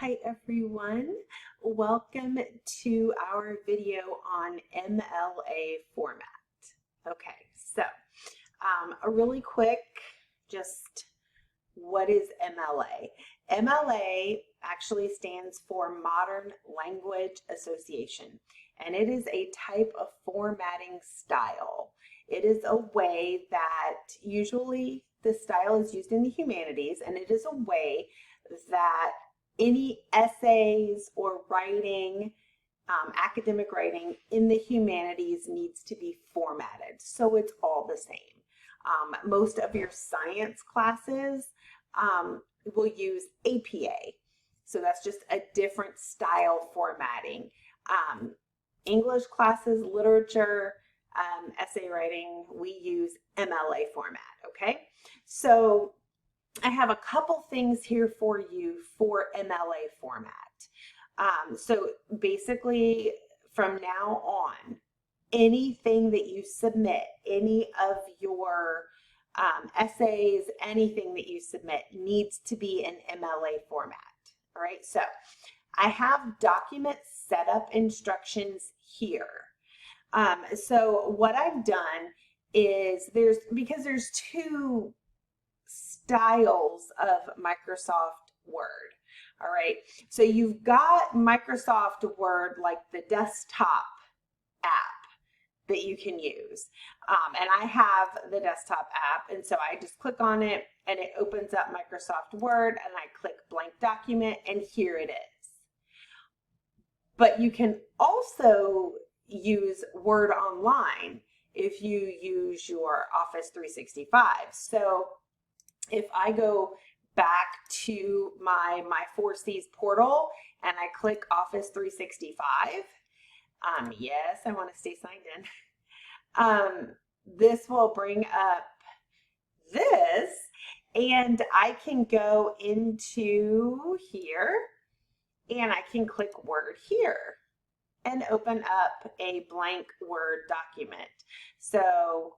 Hi everyone, welcome to our video on MLA format. Okay, so a really quick, just what is MLA? MLA actually stands for Modern Language Association, and it is a type of formatting style. It is a way that usually this style is used in the humanities, and it is a way that any essays or writing, academic writing in the humanities needs to be formatted. So it's all the same. Most of your science classes will use APA. So that's just a different style formatting. English classes, literature, essay writing, we use MLA format, okay? So I have a couple things here for you for MLA format. So basically from now on, anything that you submit, any of your essays, anything that you submit needs to be in MLA format. All right, so I have document setup instructions here. So what I've done is because there's two styles of Microsoft Word. All right, so you've got Microsoft Word like the desktop app that you can use. And I have the desktop app, and so I just click on it and it opens up Microsoft Word, and I click blank document, and here it is. But you can also use Word Online if you use your Office 365. So if I go back to my 4Cs portal and I click Office 365, yes, I want to stay signed in. This will bring up this, and I can go into here and I can click Word here and open up a blank Word document. So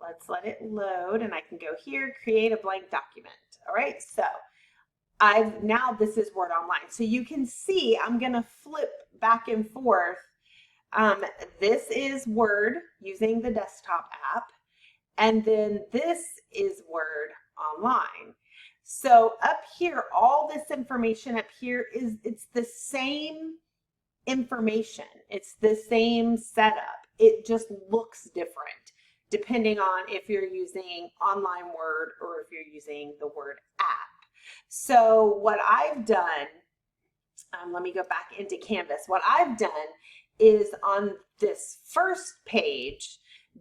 let's let it load, and I can go here, create a blank document. All right, so now this is Word Online. So you can see I'm gonna flip back and forth. This is Word using the desktop app, and then this is Word Online. So up here, all this information up here it's the same information. It's the same setup. It just looks different depending on if you're using online Word or if you're using the Word app. So what I've done, let me go back into Canvas. What I've done is on this first page,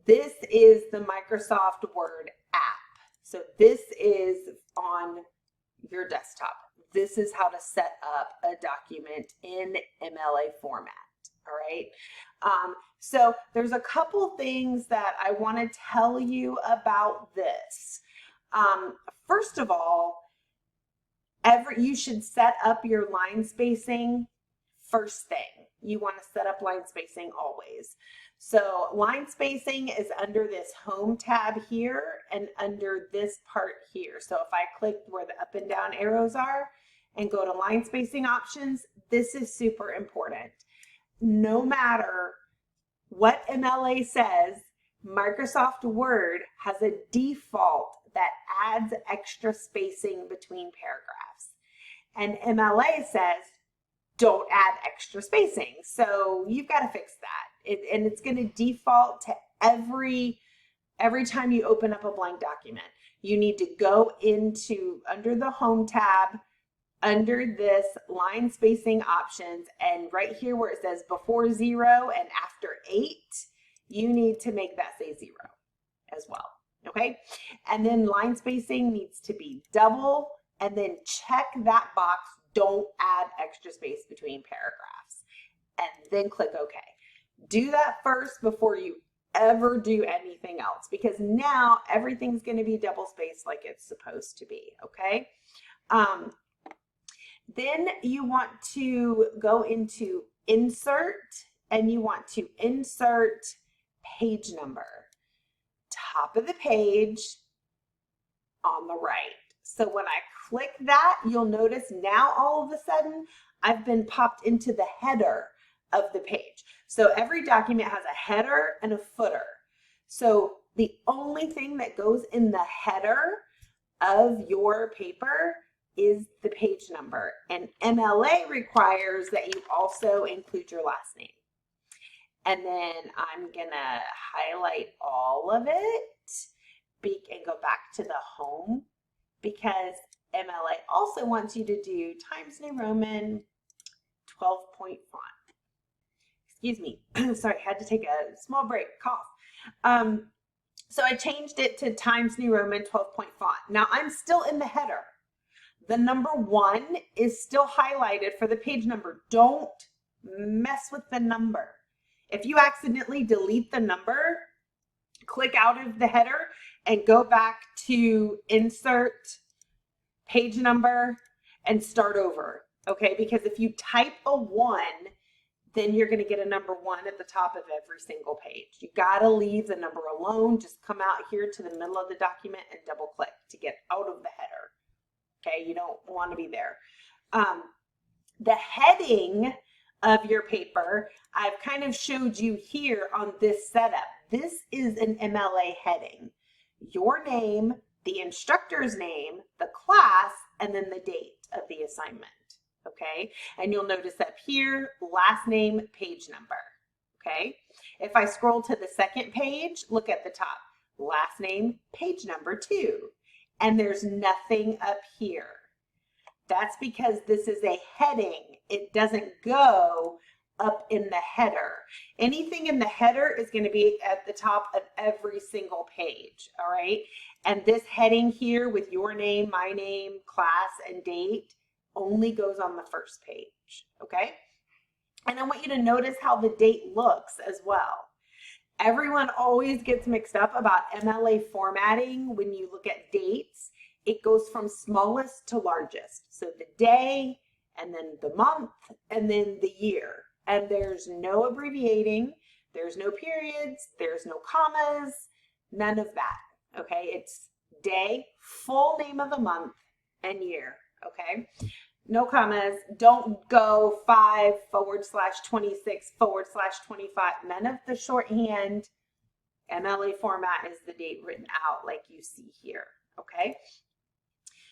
this is the Microsoft Word app. So this is on your desktop. This is how to set up a document in MLA format. All right. So there's a couple things that I want to tell you about this. First of all, you should set up your line spacing first thing. You want to set up line spacing always. So line spacing is under this home tab here and under this part here. So if I click where the up and down arrows are and go to line spacing options, this is super important. No matter what MLA says, Microsoft Word has a default that adds extra spacing between paragraphs. And MLA says, don't add extra spacing. So you've got to fix that. And it's going to default to every time you open up a blank document. You need to go into under the Home tab, under this line spacing options, and right here where it says before 0 and after 8, you need to make that say 0 as well. Okay, and then line spacing needs to be double, and then check that box, don't add extra space between paragraphs, and then click OK. Do that first before you ever do anything else, because now everything's going to be double spaced like it's supposed to be. Okay. Then you want to go into Insert, and you want to insert page number. Top of the page on the right. So when I click that, you'll notice now all of a sudden I've been popped into the header of the page. So every document has a header and a footer. So the only thing that goes in the header of your paper is the page number, and MLA requires that you also include your last name. And then I'm gonna highlight all of it and go back to the home, because MLA also wants you to do Times New Roman 12-point font. Excuse me, sorry, had to take a small break, cough. So I changed it to Times New Roman 12-point font. Now I'm still in the header. The number 1 is still highlighted for the page number. Don't mess with the number. If you accidentally delete the number, click out of the header and go back to insert page number and start over, okay? Because if you type a 1, then you're going to get a number 1 at the top of every single page. You got to leave the number alone. Just come out here to the middle of the document and double click to get out of the header. Okay, you don't want to be there. The heading of your paper, I've kind of showed you here on this setup. This is an MLA heading. Your name, the instructor's name, the class, and then the date of the assignment. Okay, and you'll notice up here, last name, page number. Okay, if I scroll to the second page, look at the top, last name, page number 2, and there's nothing up here. That's because this is a heading. It doesn't go up in the header. Anything in the header is going to be at the top of every single page, all right? And this heading here with your name, my name, class, and date only goes on the first page, okay? And I want you to notice how the date looks as well. Everyone always gets mixed up about MLA formatting. When you look at dates, it goes from smallest to largest. So the day, and then the month, and then the year. And there's no abbreviating, there's no periods, there's no commas, none of that, okay? It's day, full name of the month, and year, okay? No commas. Don't go 5/26/25, none of the shorthand. MLA format is the date written out like you see here, okay?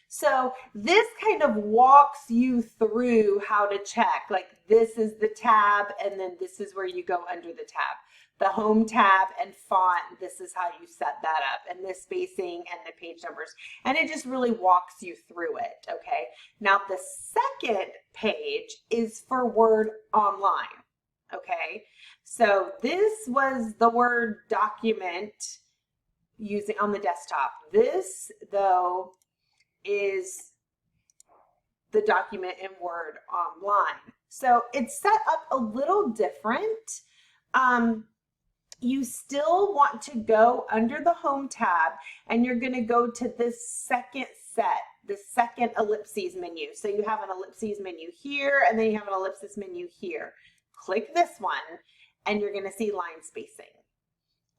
So this kind of walks you through how to check, like this is the tab, and then this is where you go under the tab. The home tab and font, this is how you set that up, and the spacing and the page numbers. And it just really walks you through it, okay? Now the second page is for Word Online, okay? So this was the Word document using on the desktop. This, though, is the document in Word Online. So it's set up a little different. You still want to go under the Home tab, and you're going to go to this second set, the second ellipses menu. So you have an ellipses menu here, and then you have an ellipsis menu here. Click this one, and you're going to see line spacing.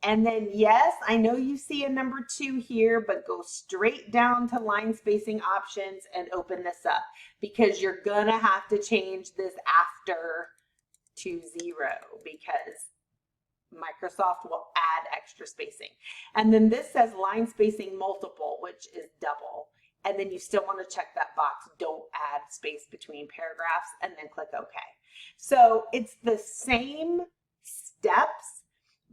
And then, yes, I know you see a number 2 here, but go straight down to line spacing options and open this up, because you're going to have to change this after to 0, because Microsoft will add extra spacing. And then this says line spacing multiple, which is double. And then you still want to check that box, don't add space between paragraphs, and then click OK. So it's the same steps,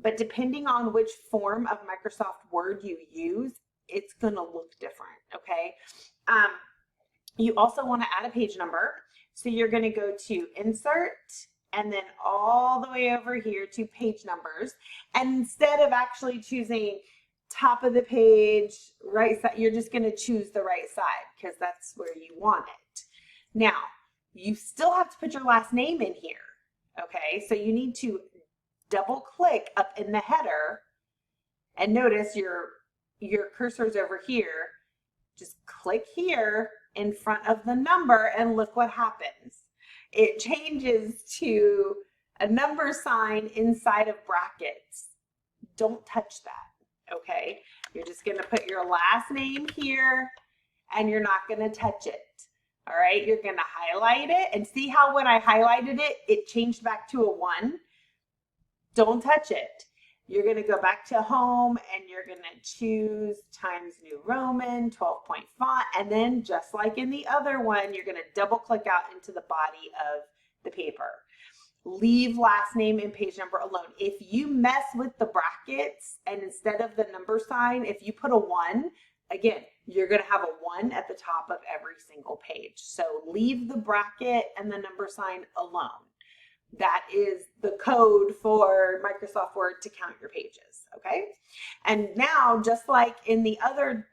but depending on which form of Microsoft Word you use, it's going to look different, okay? You also want to add a page number. So you're going to go to Insert, and then all the way over here to Page Numbers. And instead of actually choosing top of the page, right side, you're just going to choose the right side, because that's where you want it. Now, you still have to put your last name in here, okay? So you need to double click up in the header, and notice your cursor's over here. Just click here in front of the number, and look what happens. It changes to a number sign inside of brackets. Don't touch that, okay? You're just going to put your last name here, and you're not going to touch it. All right, you're going to highlight it, and see how when I highlighted it, it changed back to a 1. Don't touch it. You're going to go back to home and you're going to choose Times New Roman, 12-point font, and then just like in the other one, you're going to double click out into the body of the paper. Leave last name and page number alone. If you mess with the brackets and instead of the number sign, if you put a 1, again, you're going to have a 1 at the top of every single page. So leave the bracket and the number sign alone. That is the code for Microsoft Word to count your pages, okay? And now, just like in the other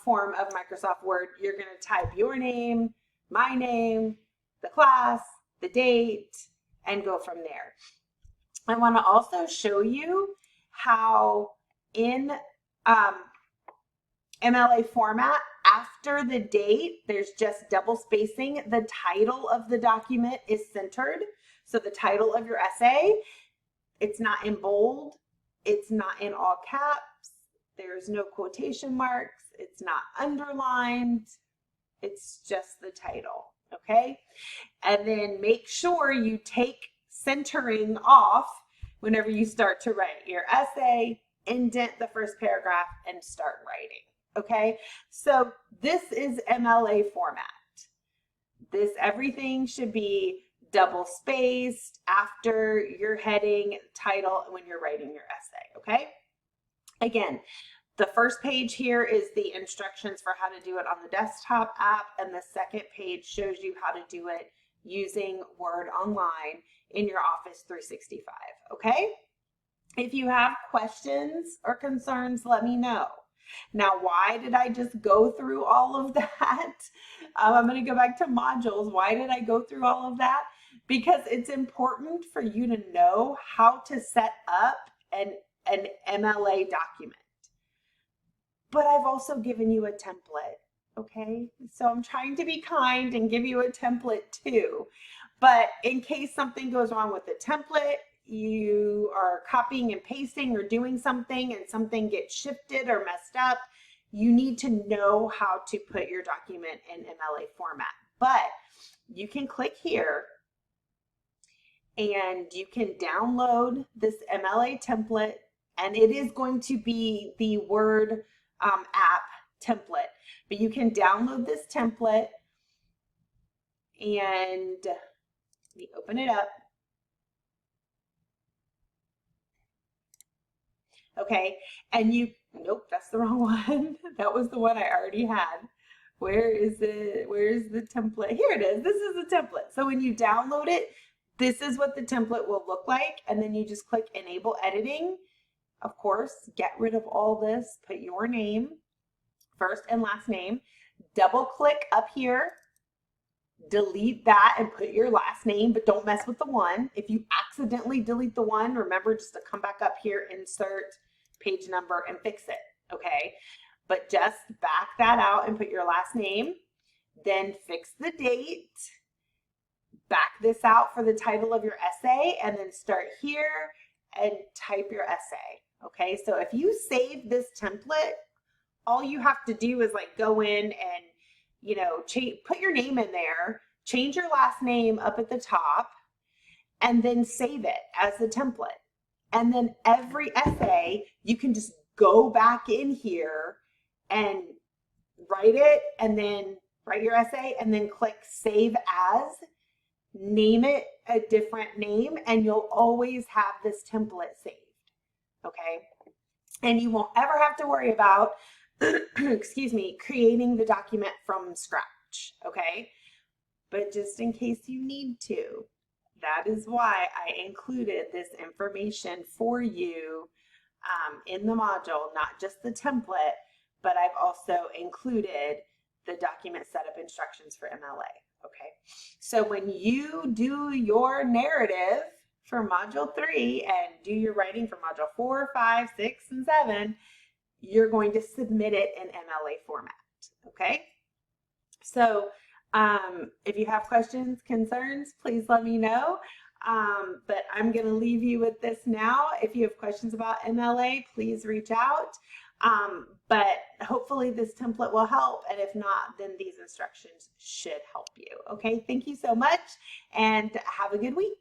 form of Microsoft Word, you're going to type your name, my name, the class, the date, and go from there. I want to also show you how in MLA format, after the date, there's just double spacing. The title of the document is centered. So the title of your essay, it's not in bold, it's not in all caps, there's no quotation marks, it's not underlined, it's just the title, okay? And then make sure you take centering off whenever you start to write your essay, indent the first paragraph, and start writing, okay? So this is MLA format. Everything should be double spaced after your heading, title, when you're writing your essay, okay? Again, the first page here is the instructions for how to do it on the desktop app, and the second page shows you how to do it using Word Online in your Office 365, okay? If you have questions or concerns, let me know. Now, why did I just go through all of that? I'm going to go back to modules. Why did I go through all of that? Because it's important for you to know how to set up an MLA document. But I've also given you a template, okay? So I'm trying to be kind and give you a template too. But in case something goes wrong with the template, you are copying and pasting or doing something and something gets shifted or messed up, you need to know how to put your document in MLA format. But you can click here and you can download this MLA template, and it is going to be the Word app template. But you can download this template, and let me open it up. Okay, and nope, that's the wrong one. That was the one I already had. Where is it? Where's the template? Here it is. This is the template. So when you download it, this is what the template will look like. And then you just click Enable Editing. Of course, get rid of all this. Put your name, first and last name. Double click up here. Delete that and put your last name, but don't mess with the 1. If you accidentally delete the 1, remember just to come back up here, insert page number, and fix it, okay? But just back that out and put your last name, then fix the date, back this out for the title of your essay, and then start here and type your essay, okay? So if you save this template, all you have to do is like go in and, you know, put your name in there, change your last name up at the top, and then save it as the template. And then every essay, you can just go back in here and write it, and then write your essay, and then click Save As, name it a different name, and you'll always have this template saved, okay? And you won't ever have to worry about excuse me, creating the document from scratch, okay? But just in case you need to, that is why I included this information for you in the module, not just the template, but I've also included the document setup instructions for MLA, okay? So when you do your narrative for Module 3 and do your writing for Module 4, 5, 6, and 7, you're going to submit it in MLA format, okay? So if you have questions, concerns, please let me know. But I'm going to leave you with this now. If you have questions about MLA, please reach out. But hopefully this template will help. And if not, then these instructions should help you. Okay, thank you so much and have a good week.